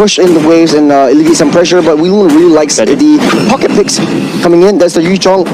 push in the waves and alleviate some pressure, but Wheelun really likes the pocket picks coming in. That's the Yuchong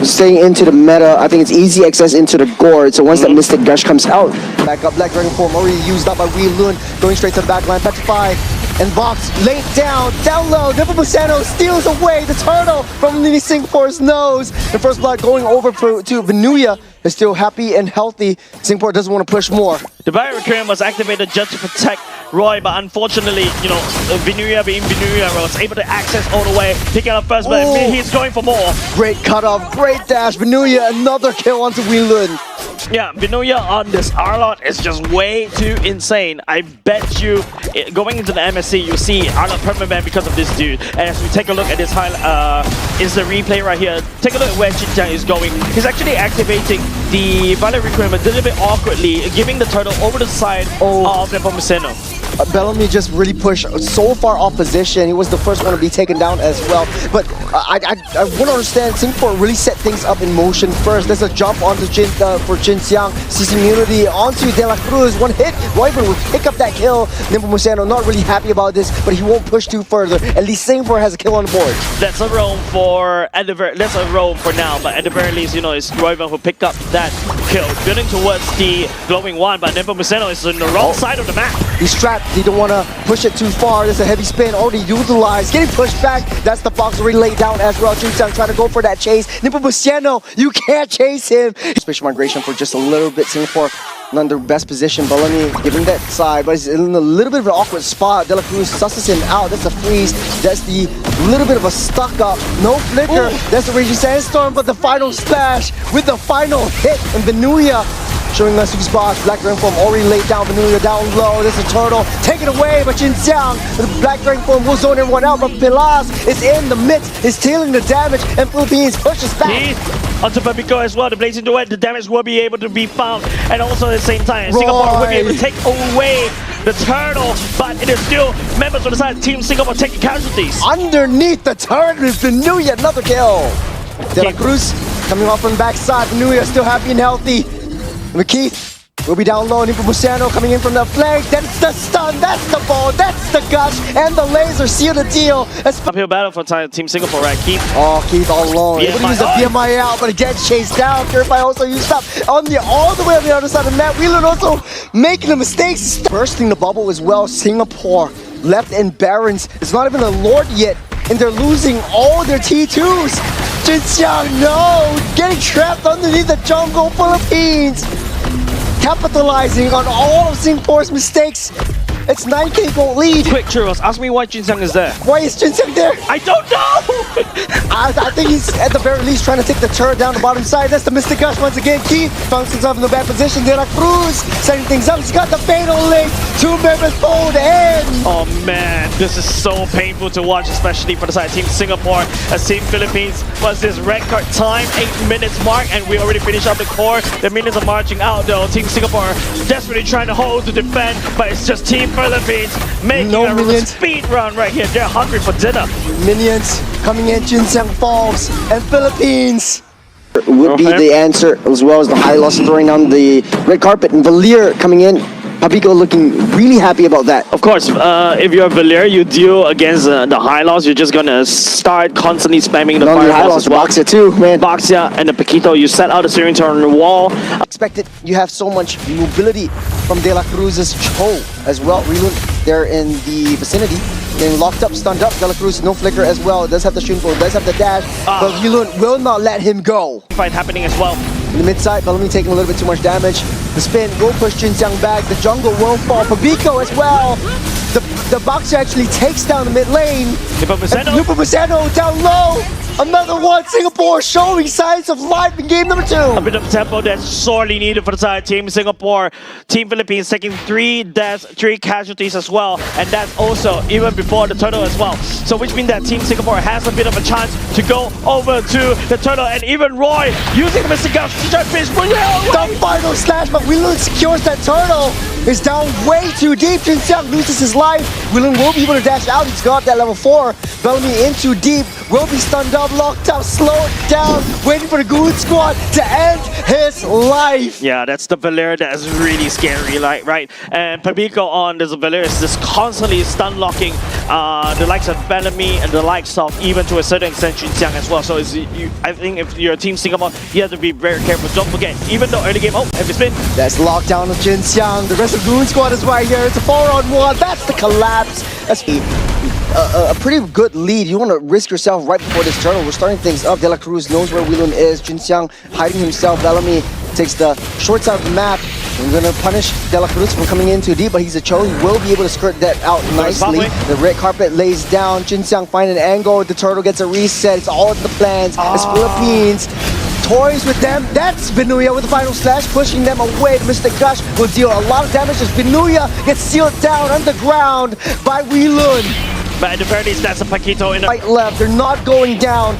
staying into the meta. I think it's easy access into the gourd, so once that Mystic Gush comes out, back up, Black Dragon form already used up by Wheelun, going straight to the back line, Petrify, and Box laid down low. Nepomuceno steals away the turtle from the Singapore's nose. The first blood going over to Venuya is still happy and healthy. Singapore doesn't want to push more. The barrier recurrent was activated just to protect Roy, but unfortunately, you know, Venuya being Venuya was able to access all the way, taking out first blood. He's going for more. Great cutoff, great dash. Venuya, another kill onto Wheelun. Yeah, Venuya on this Arlott is just way too insane. I bet you, going into the MSC, you see Arlott permaban because of this dude. And as we take a look at this is the replay right here. Take a look at where Xinjiang is going. He's actually activating the Violet Recruitment a little bit awkwardly, giving the turtle over the side of Nepomuceno. Bellamy just really pushed so far off position. He was the first one to be taken down as well. But I want to understand, Singapore really set things up in motion first. There's a jump onto for Xinjiang, sees immunity onto De La Cruz. One hit, Royburn will pick up that kill. Nepomuceno not really happy about this, but he won't push too further. At least Singapore has a kill on the board. That's a roam for now, but at the very least, you know, it's Royburn who picked up that kill, building towards the glowing one. But Nepomuceno is on the wrong side of the map. He's trapped. He don't want to push it too far. There's a heavy spin already utilized. Getting pushed back. That's the box already laid down as well. Xinjiang trying to go for that chase. Nepomuceno, you can't chase him. Special migration for just a little bit. Singapore not in their best position. Bellamy giving that side, but he's in a little bit of an awkward spot. De La Cruz susses him out. That's a freeze. That's the little bit of a stuck up. No flicker. That's the Raging Sandstorm, but the final splash with the final hit. And Venuya showing us who's boss. Black Dragon form already laid down. Venuya down low. There's a turtle. Take it away, but Xinjiang, the Black Dragon form will zone everyone out. But Pilas is in the midst, is stealing the damage, and Philippines pushes back. Onto Mirko as well, the blazing duet, the damage will be able to be found, and also at the same time, Singapore will be able to take away the turtle, but it is still members of the side Team Singapore taking casualties. Underneath the turret is Venuya, another kill. De La Cruz coming off from the backside. Venuya still happy and healthy. McKeith will be down low. Nepomuceno coming in from the flank. That's the stun, that's the ball, that's the gush, and the laser seal the deal. Uphill battle for Team Singapore, right? Keith. Oh, Keith all alone. Able to use the BMI out, but it gets chased down. Purify also used up on all the way on the other side of the map. Wheelun also making the mistakes. Bursting the bubble as well. Singapore left in Barons. It's not even a Lord yet, and they're losing all their T2s. Xinjiang, no! Getting trapped underneath the jungle. Philippines capitalizing on all of Singapore's mistakes. It's 9k gold lead. Quick, Churros, ask me why Xinjiang is there. Why is Xinjiang there? I don't know! I think he's at the very least trying to take the turret down the bottom side. That's the Mystic Gush once again. Keith finds himself in the bad position. De La Cruz setting things up. He's got the fatal link. 2 members fold in. Oh man, this is so painful to watch, especially for the side Team Singapore. As Team Philippines was this record time, 8 minutes mark, and we already finished up the core. The minions are marching out though. Team Singapore desperately trying to hold to defend, but it's just Team Philippines making a speed run right here. They're hungry for dinner. Minions coming in. Xinjiang falls, and Philippines would be the answer, as well as the high loss throwing down the red carpet, and Valir coming in. Papico looking really happy about that. Of course, if you're Valir, you deal against the high loss, you're just gonna start constantly spamming the fireballs as well. Boxia too, man. Boxia and the Paquito, you set out the steering turn on the wall. Expected, you have so much mobility from De La Cruz's Cho as well. Wheelun there in the vicinity. Getting locked up, stunned up. De La Cruz, no flicker as well. Does have the Shunfo, does have the dash, but Wheelun will not let him go. Fight happening as well. In the mid side, Bellamy taking a little bit too much damage. The spin will push Xinjiang back. The jungle will fall. Pabico as well. The boxer actually takes down the mid lane. Nepomuceno down low. Another one. Singapore showing signs of life in game number 2. A bit of tempo that's sorely needed for the side Team Singapore. Team Philippines taking 3 deaths, 3 casualties as well, and that's also even before the turtle as well. So which means that Team Singapore has a bit of a chance to go over to the turtle, and even Roy using the Mystic Gush to try to finish. The final slash, but Wheelun secures that turtle. Is down way too deep. Xinjiang loses his life. Wheelun will be able to dash out. He's got that level 4. Bellamy in too deep. Will be stunned up. lockdown, lockdown, slow it down, waiting for the Goon Squad to end his life. Yeah, that's the Valor that is really scary, like, right? And Pabiko on this Valor is just constantly stun locking the likes of Bellamy and the likes of, even to a certain extent, Junxiang as well. So I think if you're Team Singapore, you have to be very careful. Don't forget, even though early game, heavy spin. That's lockdown of Jinxiang. The rest of Goon Squad is right here. It's a 4-on-1. That's the collapse. That's a pretty good lead. You want to risk yourself right before this turtle. We're starting things up. De La Cruz knows where Weelun is. Jinxiang hiding himself. Bellamy takes the short side of the map. We're going to punish De La Cruz for coming in too deep, but he's a Cho. He will be able to skirt that out nicely. The red carpet lays down. Jinxiang finds an angle. The turtle gets a reset. It's all in the plans. It's Philippines. Toys with them. That's Vinuya with the final slash, pushing them away. Mr. Gush will deal a lot of damage as Vinuya gets sealed down underground by Weelun. But at the very least, that's a Paquito in the right left. They're not going down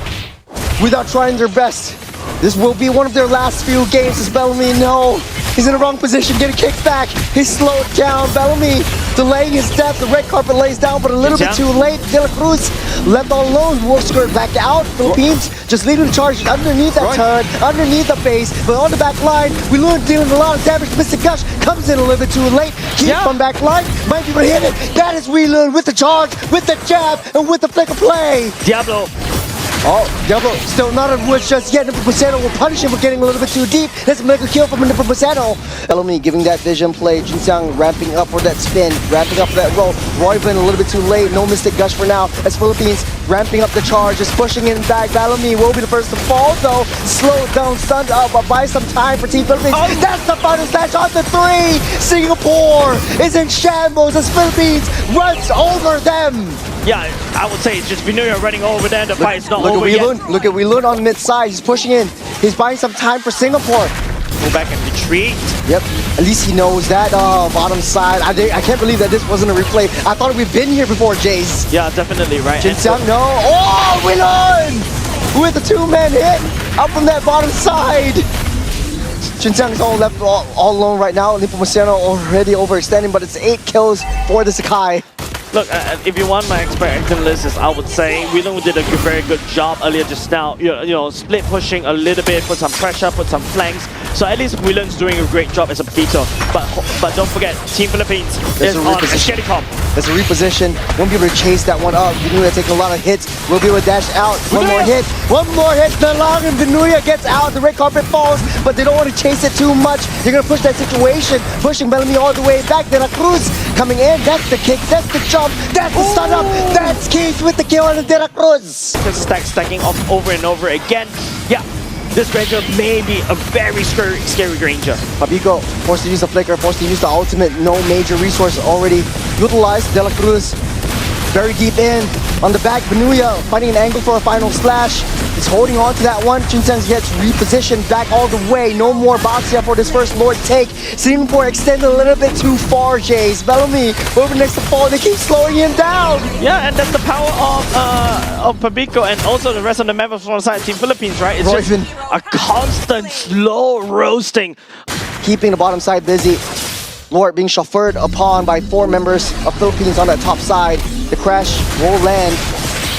without trying their best. This will be one of their last few games as Bellamy, no. He's in the wrong position, getting kicked back. He's slowed down. Bellamy delaying his death. The red carpet lays down, but a little bit too late. De La Cruz left all alone. Wolf skirt back out. Philippines just leading the charge underneath that turn, underneath the base, but on the back line, Weelun dealing a lot of damage. Mr. Gush comes in a little bit too late. Keep from back line, might be able to hit it. That is Weelun with the charge, with the jab, and with the flick of play. Diablo. Oh, Diablo still not on woods just yet. Nippo will punish him for getting a little bit too deep. That's a mega kill from Nippo. Bellamy giving that vision play. Jinxiang ramping up for that spin, ramping up for that roll. Royalin a little bit too late. No Mystic Gush for now. As Philippines ramping up the charge, just pushing it back. Bellamy will be the first to fall though. Slow down, stunned up, but buy some time for Team Philippines. That's the final slash on the 3. Singapore is in shambles as Philippines runs over them. Yeah, I would say it's just Vinuya running over there. The fight is not over yet. Look at Weelun on mid side. He's pushing in. He's buying some time for Singapore. Go back and retreat. Yep. At least he knows that. Bottom side. I can't believe that this wasn't a replay. I thought we've been here before, Jace. Yeah, definitely, right? Jinxiang, no. Oh, Weelun! With a 2-man hit up from that bottom side. Jinxiang is all left all alone right now. Nepomuceno already overextending, but it's 8 kills for the Sakai. Look, if you want my expectation list, I would say Weelun did a very good job earlier just now. You know, split pushing a little bit, put some pressure, put some flanks. So at least Weelun's doing a great job as a Paquito. But don't forget, Team Philippines is on a steady comp. There's a reposition. Won't be able to chase that one up. Vinuya taking a lot of hits. Will be able to dash out. One more hit. One more hit. Nalang and Vinuya gets out. The red carpet falls, but they don't want to chase it too much. They're going to push that situation. Pushing Bellamy all the way back. De La Cruz coming in. That's the kick. That's the jump. That's the stun up. That's Keith with the kill on the De La Cruz. Just stacking off over and over again. Yeah. This Granger may be a very scary Granger. Pabiko forced to use the flicker, forced to use the ultimate. No major resource already utilized. De La Cruz very deep in. On the back, Vinuya finding an angle for a final slash. He's holding on to that one. Jinxiang gets repositioned back all the way. No more boxing for this first Lord take. Singapore extended a little bit too far, Jace. Bellamy over next to fall. They keep slowing him down. Yeah, and that's the power of Pabiko and also the rest of the members from the side Team Philippines, right? It's just a constant slow roasting. Keeping the bottom side busy. Lord being chauffeured upon by 4 members of Philippines on that top side. The crash will land.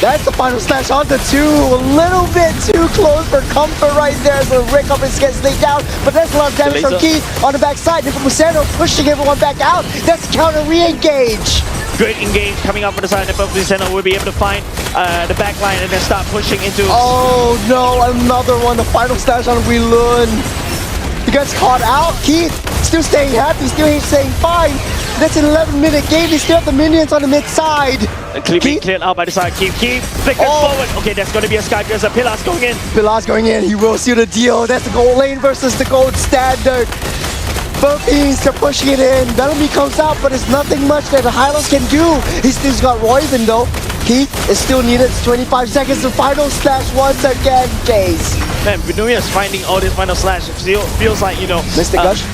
That's the final slash on the 2. A little bit too close for comfort right there. So Rick up and gets laid down. But that's a lot of damage from Keith on the back side. Nepomuceno pushing everyone back out. That's counter re-engage. Great engage coming up for the side. Nepomuceno will be able to find the back line and then start pushing into... Oh no, another one. The final slash on Weelun. He gets caught out. Keith still staying happy, still staying fine. That's an 11-minute game. They still have the minions on the mid side. Cleared out by the side. Keith flickers forward. Okay, that's going to be a Sky. There's a Pilas going in. Pilas going in. He will seal the deal. That's the gold lane versus the gold standard. Philippines, they're pushing it in. Bellamy comes out, but there's nothing much that the Highlands can do. He's still got Royalin though. Keith is still needed. It's 25 seconds. The final slash once again, Jace. Man, Vinuya is finding all this final slash. It feels like, you know... Mystic Gush.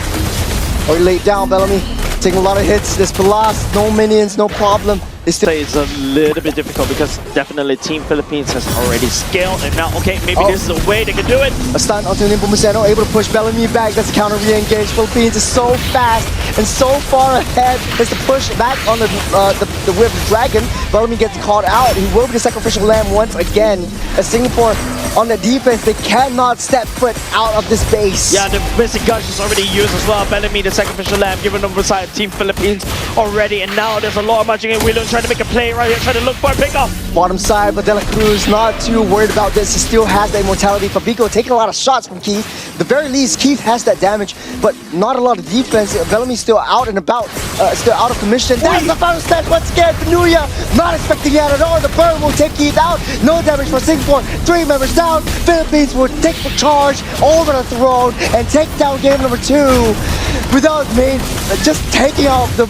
Already laid down, Bellamy. Taking a lot of hits. There's Pilas. No minions, no problem. It's still It's a little bit difficult because definitely Team Philippines has already scaled, and now, okay, maybe this is a way they can do it. a stun onto Nepomuceno, able to push Bellamy back. That's counter re-engage. Philippines is so fast and so far ahead. It's the push back on the Whip Dragon. Bellamy gets caught out. He will be the sacrificial lamb once again. As Singapore on the defense, they cannot step foot out of this base. Yeah, the basic gush is already used as well. Bellamy, the sacrificial lamb, given over side Team Philippines already, and now there's a lot of matching in. Williams trying to make a play right here, trying to look for a pickoff. Bottom side, but De La Cruz not too worried about this. He still has the immortality. Fabico taking a lot of shots from Keith. At the very least, Keith has that damage, but not a lot of defense. Bellamy's still out and about, still out of commission. That's the final stage once again. Nuya not expecting that at all. The burn will take Keith out. No damage for Singapore. 3 members down. Philippines will take the charge over the throne and take down game number 2 without just taking off the